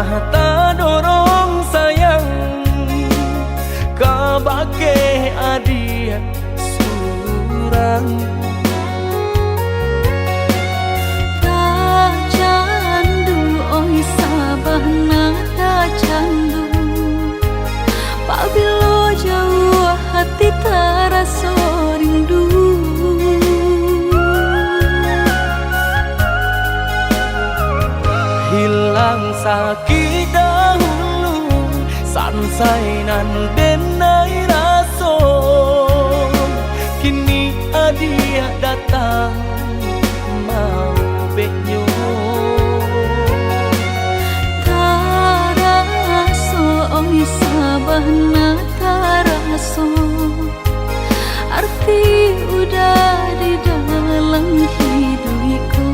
tak dorong sayang kabake adia surang. Tak candu oi sabahna tak candu, pabilo jauh hati terasa rindu. Hilang sakit dahulu, sansai nan denai raso, kini adia datang mau benyo. Taraso oi sabahna taraso, arti udah di dalam hidupku.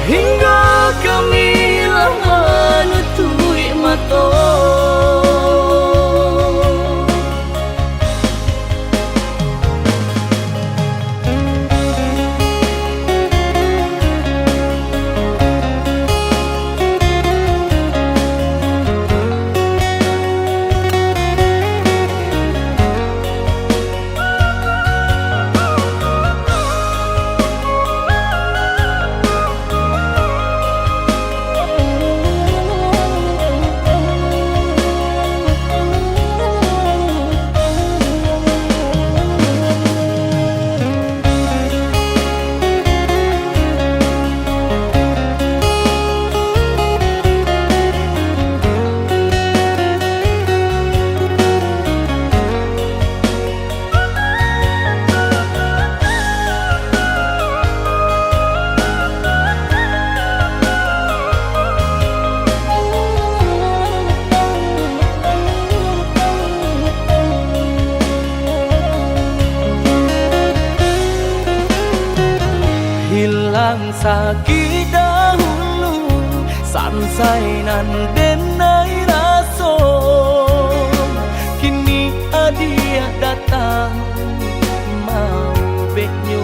Hingga kami lama nutui mata. Hilang sakit dahulu, sansai nan denai raso, kini adia datang mau benyo.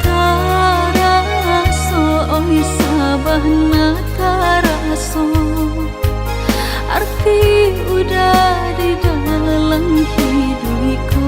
Taraso oi sabahna taraso, arti udah di dalam hidupku.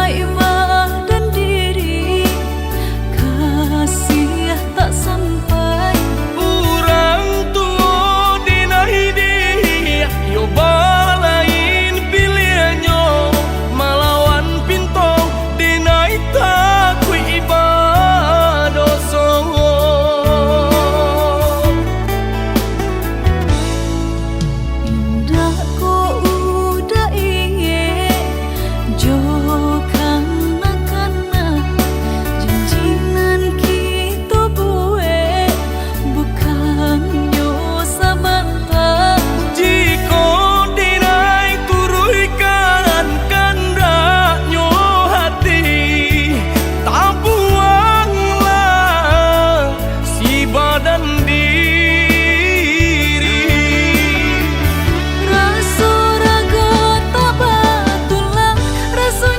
haibah dan diri, kasih tak sampai. Urang tua dina hidia yo balain pilihannya malawan pinto dina ita ku ibadoso. Indah ko udah inge jo kana-kana janjinan kita buat bukan yo sabanta. Jika dinai turuikan kandaknya hati, tak buanglah si badan diri. Rasa raga tak batulah, rasa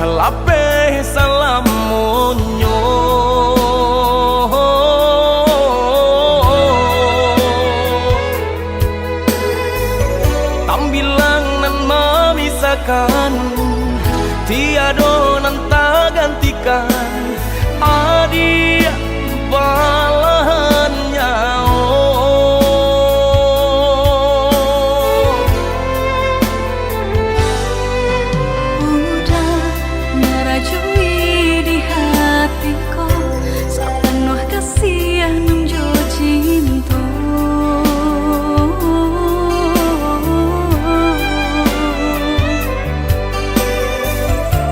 kalape salam monyo tambilang nan memisahkan tiado nan tak gantikan adia balahan udah ngerajui di hatiku sepenuh kasih nunjo cinta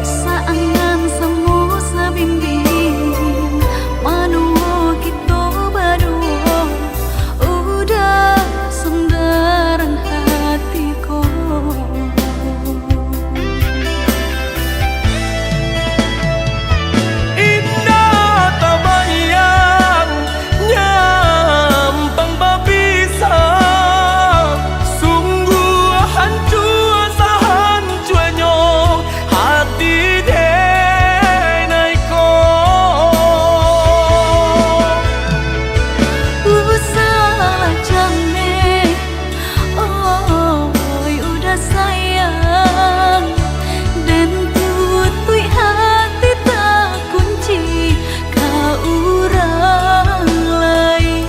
saangan semu sabimbing manuo kita berdua udah sendaran hatiku indah tabayang nyampang babisa sungguh hancur sahancuanyo hati denaiko salah jane oh udah sayang dan tutui hati tak kunci kau orang lain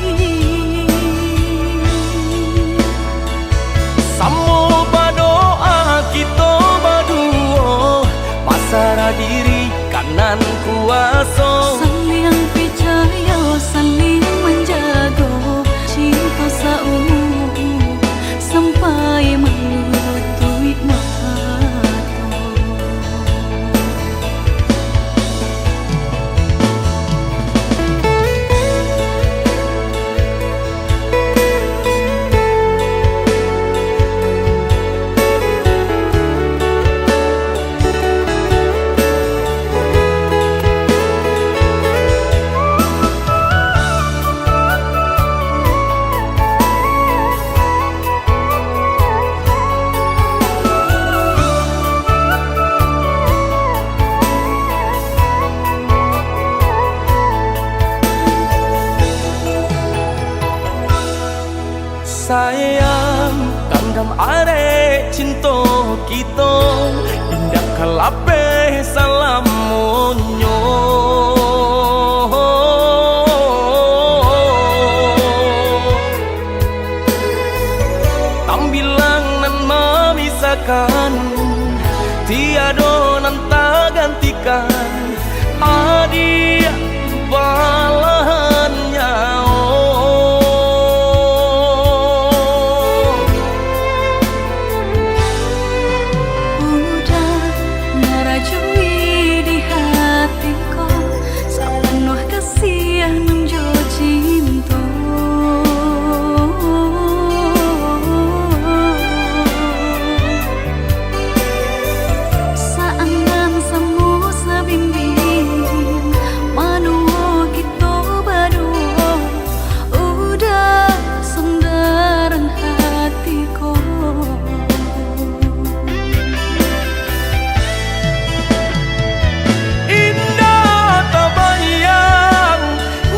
samo badoa kita baduo pasrah diri kanan kuaso saling percaya saling menjaga cinta saumu sampai melutui mata sayang kandam are cinta kita indah kalape salam monyo tambilang nan memisahkan tiado nan tak gantikan adia balahan udah ngerajui di hatiku sepenuh kasih nunjo cinta saangan semu sabimbing manuo kita berdua udah sendaran hatiku indah tabayang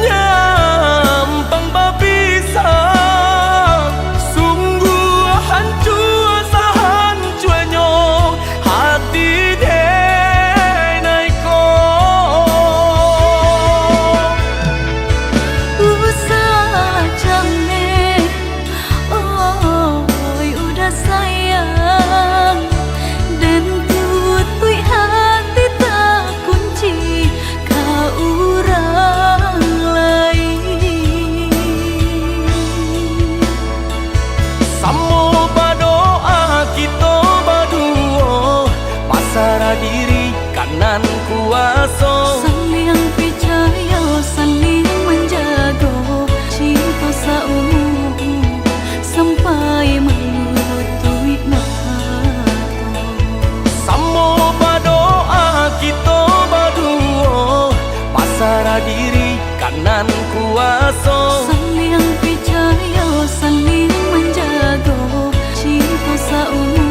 nyampang babisa sungguh hancur sahancuanyo hati denaiko salah jane oh udah sayang dan tutui hati tak kunci kau orang lain samo badoa kita baduo pasrah diri kanan kuaso saling percaya saling menjaga cinta saumu sampai melutui mata samo badoa kita baduo pasrah diri kanan kuaso saling percaya saling menjaga cinta saumu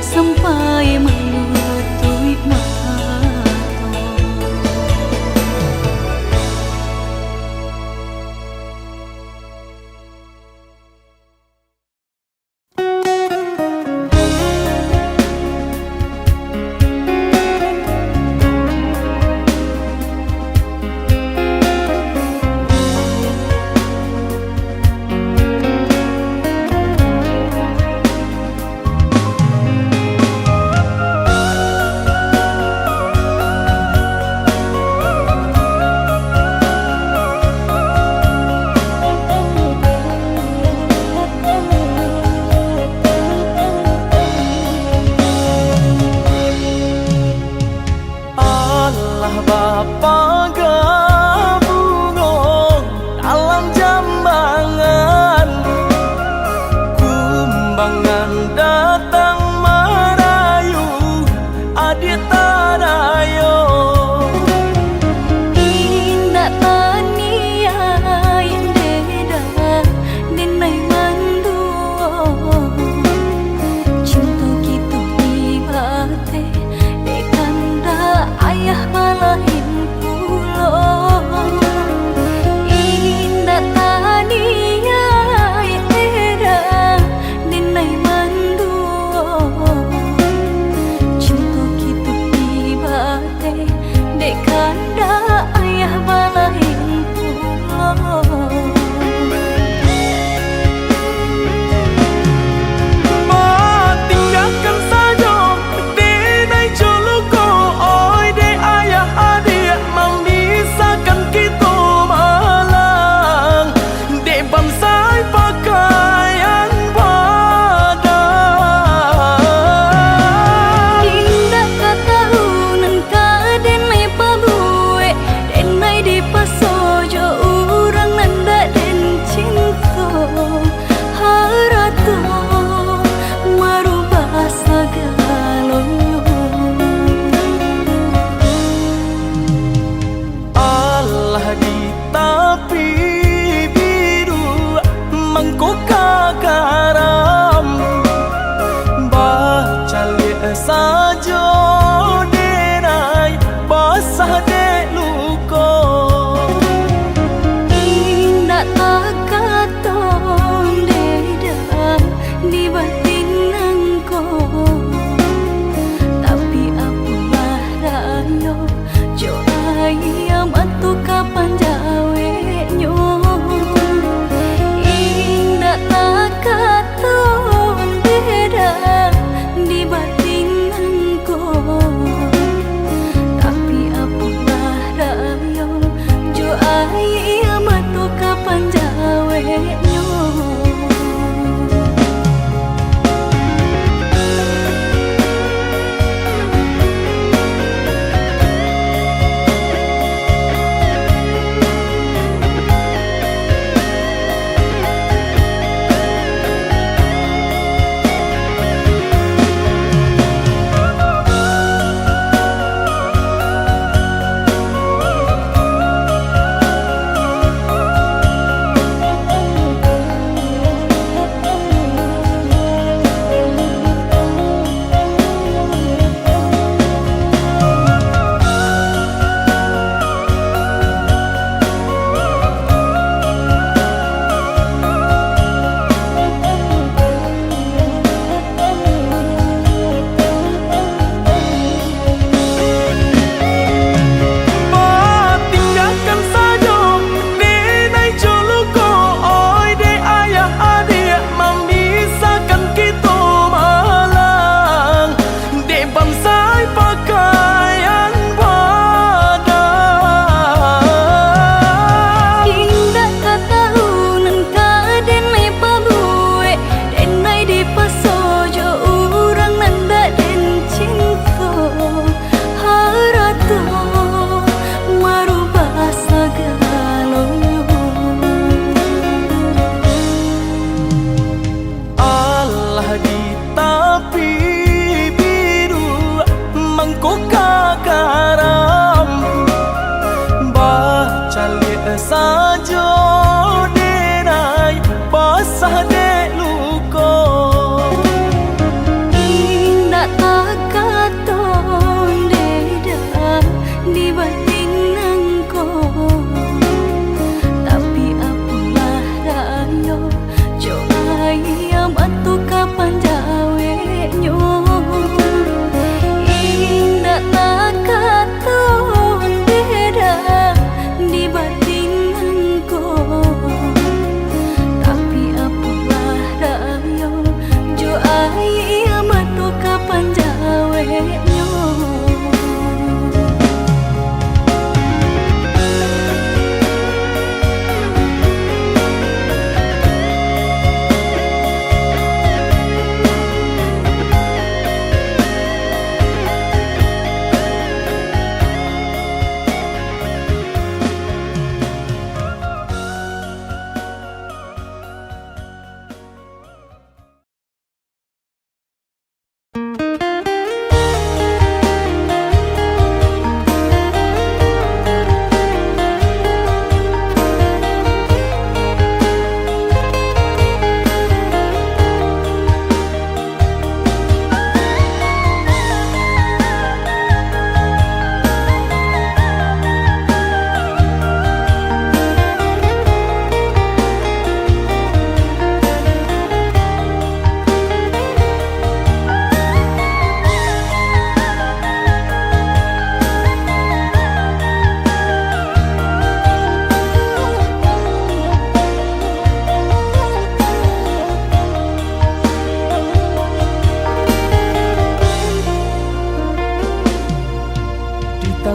sampai melutui mata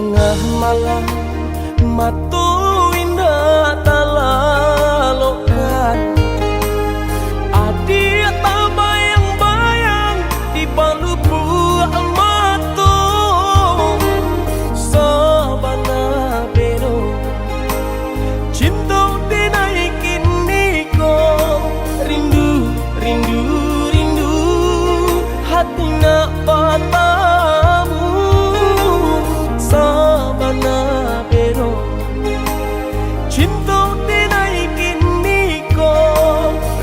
tengah malam matu indah talalokan adik tak bayang-bayang di palu buah matu sabana bero cinta dinaikin niko rindu rindu rindu hati nak patamu sabana bero cinta dinaikin niko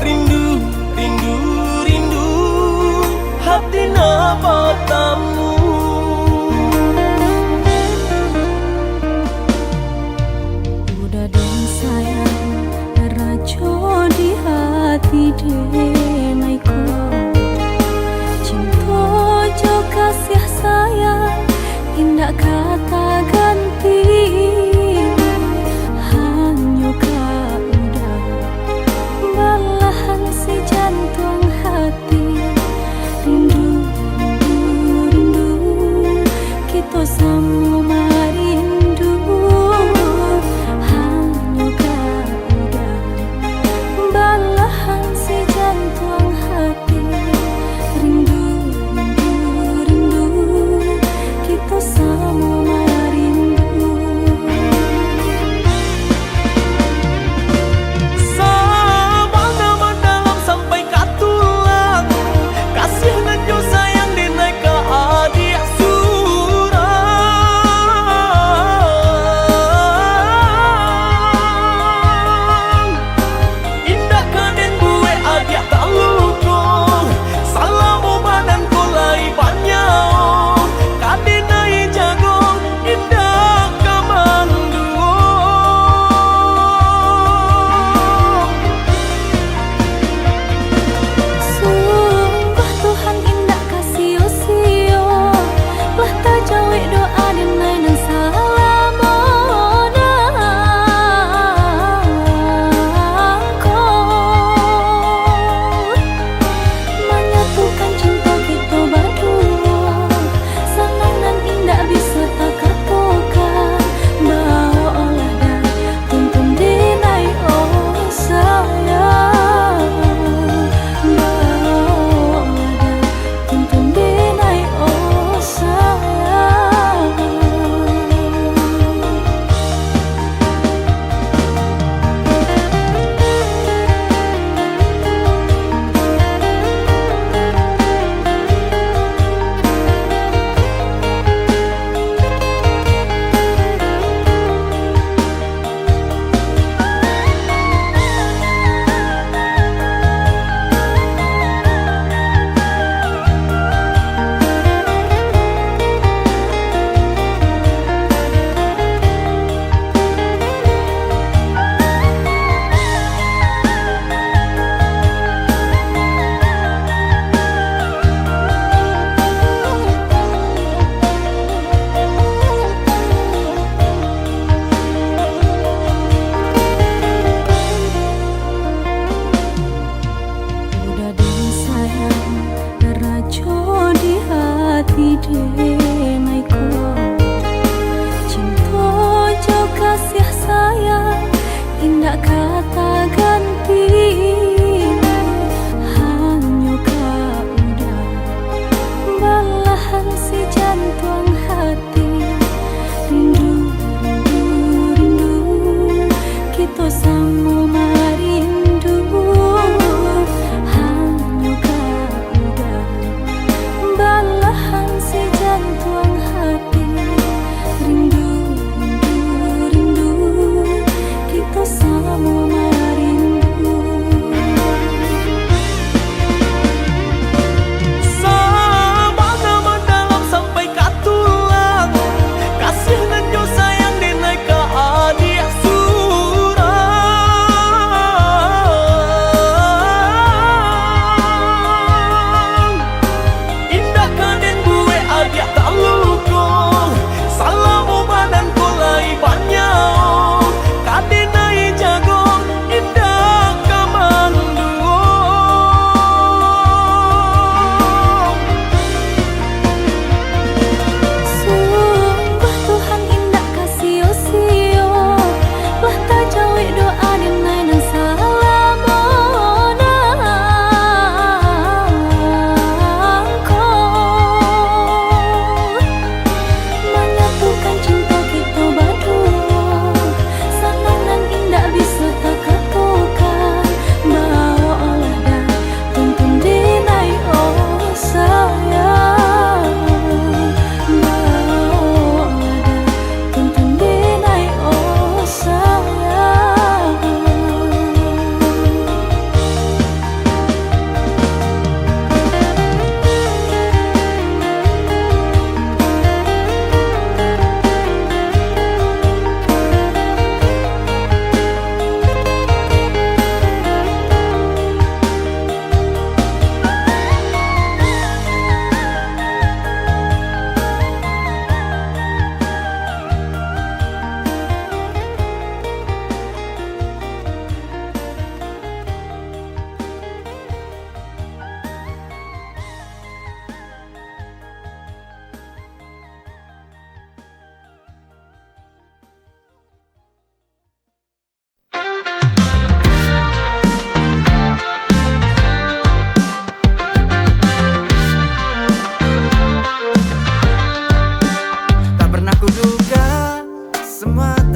rindu rindu rindu hati nak patamu. Udah dan sayang rajo di hati denaiko cinta jo kasih sayang indah kata ganti hanya kau udah belahan si jantung hati rindu rindu rindu kita sama rindu hanya kau udah belahan si jantung hati rindu rindu rindu kita sama rindu. Sabana mendalam sampai katulang kasih dan jo sayang dinaik ke adik surang indah kaden bue adik tak luko salamu badan ku lai banyak kaden nai jago indah kamanduo Sungguh Tuhan indah kasih usio lah tak jauh doa dinai dan salamona menyatukan cinta kita berdua senang dan indah bisa tak katakan bawa olah dan tuntun dinai oh sayang bawa olah dan tuntun dinai oh sayang. Udah dan sayang rajo di hati denaiko cinta jo kasih sayang indah kata ganti hanya kau udah belahan si jantung hati rindu rindu rindu kita sama rindu hanya kau udah belahan si jantung hati rindu rindu rindu kita sama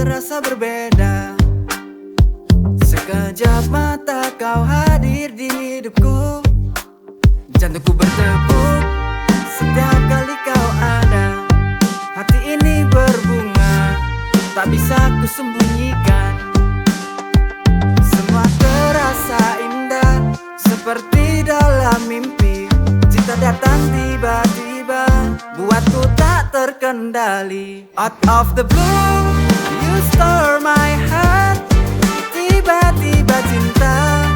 terasa berbeda. Sekejap mata kau hadir di hidupku, jantungku bertepuk setiap kali kau ada. Hati ini berbunga, tak bisa ku sembunyikan. Semua terasa indah, seperti dalam mimpi. Cinta datang tiba-tiba, buatku tak terkendali. Out of the blue, you stole my heart. Tiba-tiba cinta,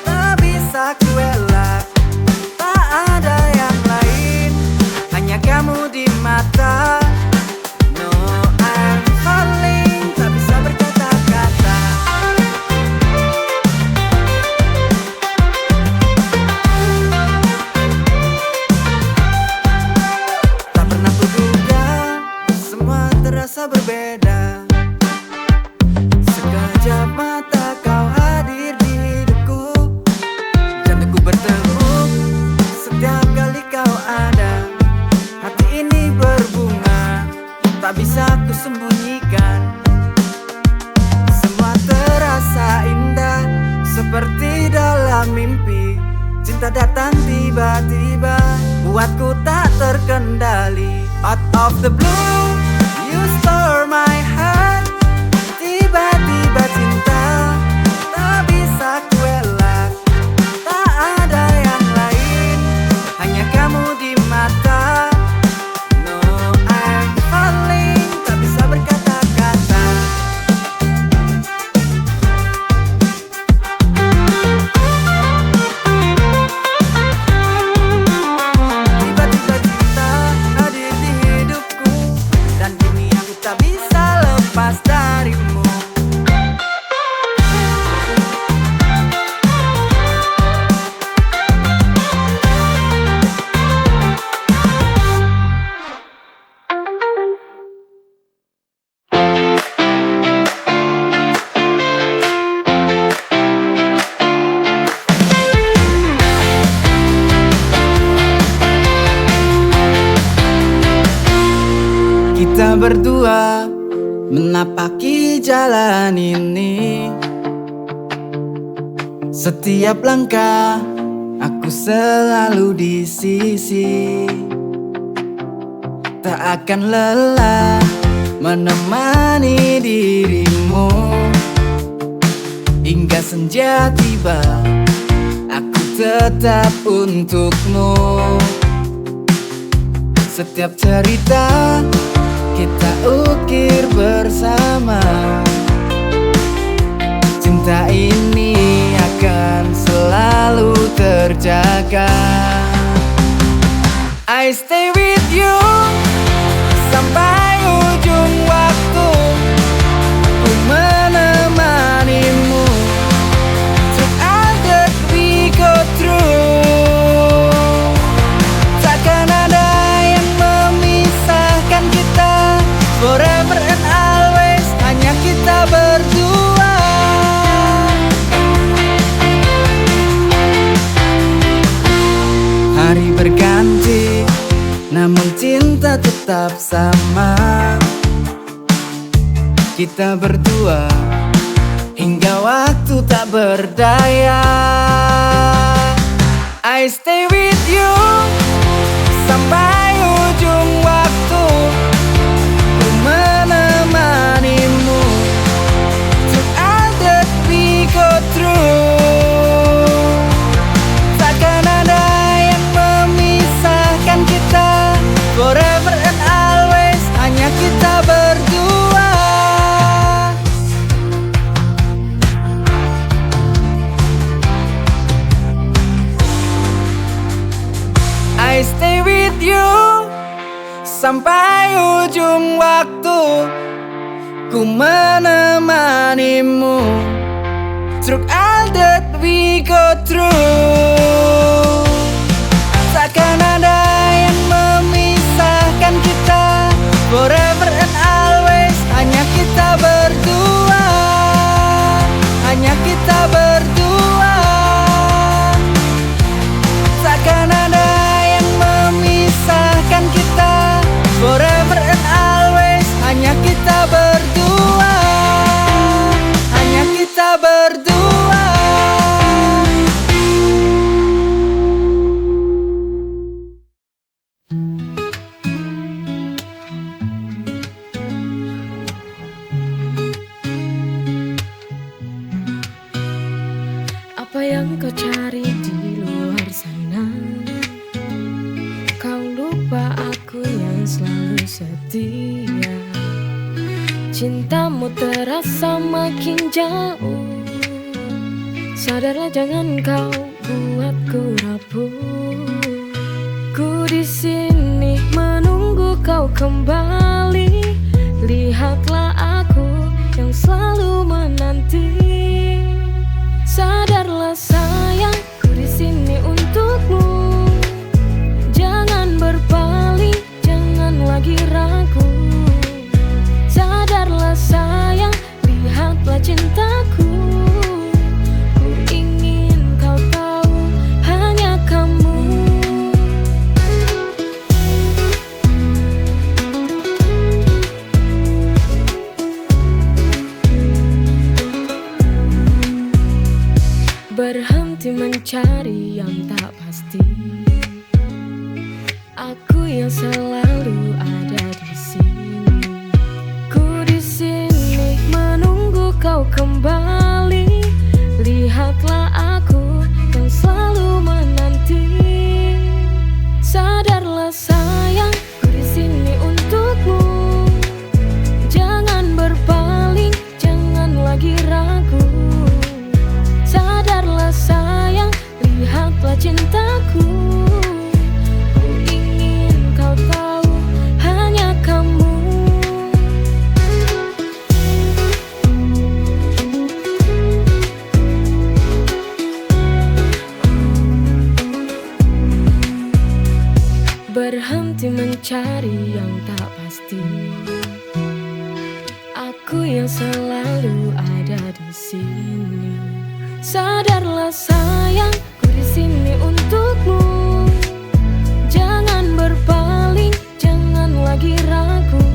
tak bisa ku elak. Tak ada yang lain, hanya kamu di mata. No, I'm falling, tak bisa berkata-kata. Tak pernah kuduga, semua terasa berbeda. Sekejap mata kau hadir di hidupku, jantungku bertepuk setiap kali kau ada. Hati ini berbunga, tak bisa ku sembunyikan. Semua terasa indah, seperti dalam mimpi. Cinta datang tiba-tiba, buatku tak terkendali. Out of the blue, you stole my heart. Tiba-tiba cinta, tak bisa ku elak. Tak ada yang lain, hanya kamu di mata. No, I'm falling, tak bisa berkata-kata. Tiba-tiba cinta hadir di hidupku, dan kini aku tak bisa lepas darimu. Kita berdua menapaki jalan ini. Setiap langkah aku selalu di sisi. Tak akan lelah menemani dirimu hingga senja tiba. Aku tetap untukmu. Setiap cerita kita ukir bersama. Cinta ini akan selalu terjaga. I stay with you sampai ujung waktu. Ku menemanimu through all that we go through. Takkan ada yang memisahkan kita. Forever and always, hanya kita berdua. Hari berganti, namun cinta tetap sama. Kita berdua hingga waktu tak berdaya. I stay with you sampai ujung waktu. Ku menemanimu through all that we go through. Takkan ada yang memisahkan kita. Forever and always, hanya kita berdua. I stay with you sampai ujung waktu. Ku menemanimu through all that we go through. Takkan ada yang memisahkan kita. Forever and always, hanya kita berdua. Hanya kita berdua. Takkan ada yang memisahkan kita. Forever and always, hanya kita berdua. yang kau cari di luar sana? Kau lupa aku yang selalu setia. Cintamu terasa makin jauh. Sadarlah jangan kau buatku rapuh. Ku di sini menunggu kau kembali. Lihatlah aku yang selalu menanti. Sadarlah sayang, ku di sini untukmu. Jangan berpaling, jangan lagi ragu. Sadarlah sayang, lihatlah cintaku. Ku ingin kau tahu, hanya kamu. Berhenti mencari yang tak pasti. Aku yang selalu ada di sini. Ku di sini menunggu kau kembali. Lihatlah aku yang selalu menanti. Sadarlah sayang, ku di sini untukmu. Jangan berpaling, jangan lagi ragu. Sadarlah sayang, lihatlah cintaku. Ku ingin kau tahu, hanya kamu. Berhenti mencari yang tak pasti. Aku yang selalu ada di sini. Sadarlah sayang, ku di sini untukmu. Jangan berpaling, jangan lagi ragu.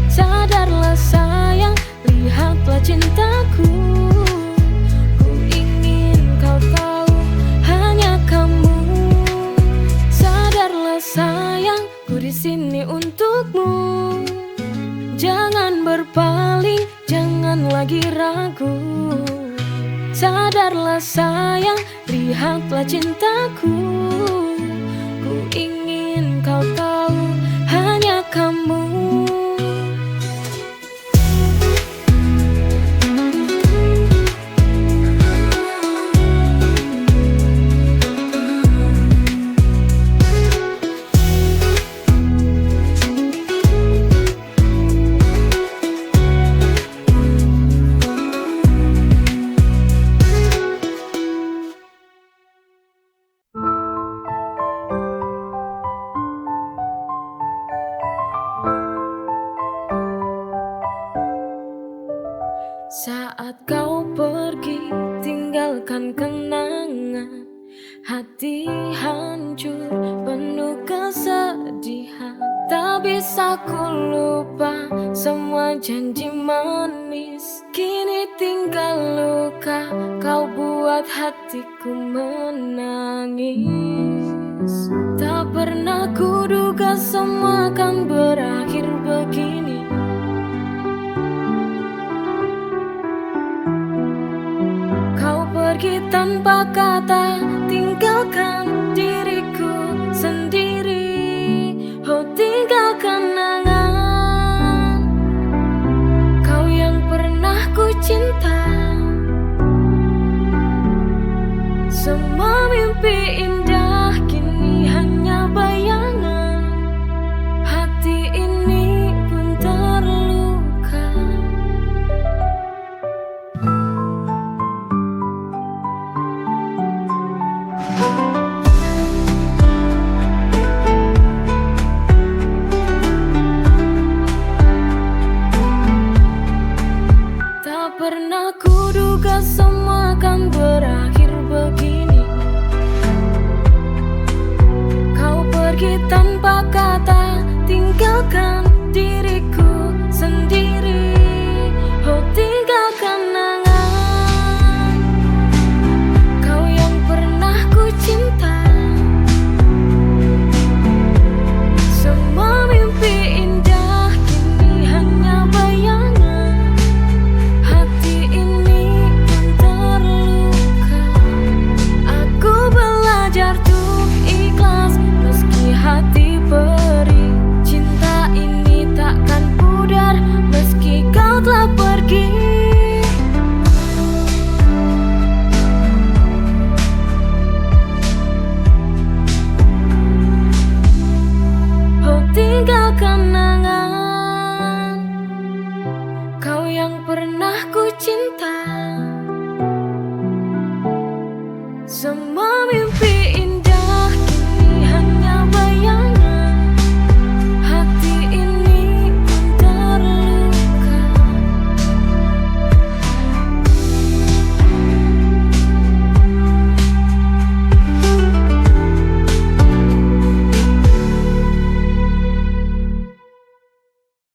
Sadarlah sayang, lihatlah cintaku. Ku ingin kau tahu, hanya kamu. Sadarlah sayang, ku di sini untukmu. Jangan berpaling, jangan lagi ragu. Sadarlah sayang, lihatlah cintaku. Ku ingin kau tahu, hanya kamu. Saat kau pergi, tinggalkan kenangan. Hati hancur, penuh kesedihan. Tak bisa ku lupa semua janji manis. Kini tinggal luka, kau buat hatiku menangis. Tak pernah kuduga semua akan berakhir begini. Pergi tanpa kata, tinggalkan diriku sendiri. Oh, tinggalkan kenangan kau yang pernah ku cinta. Semua mimpi indah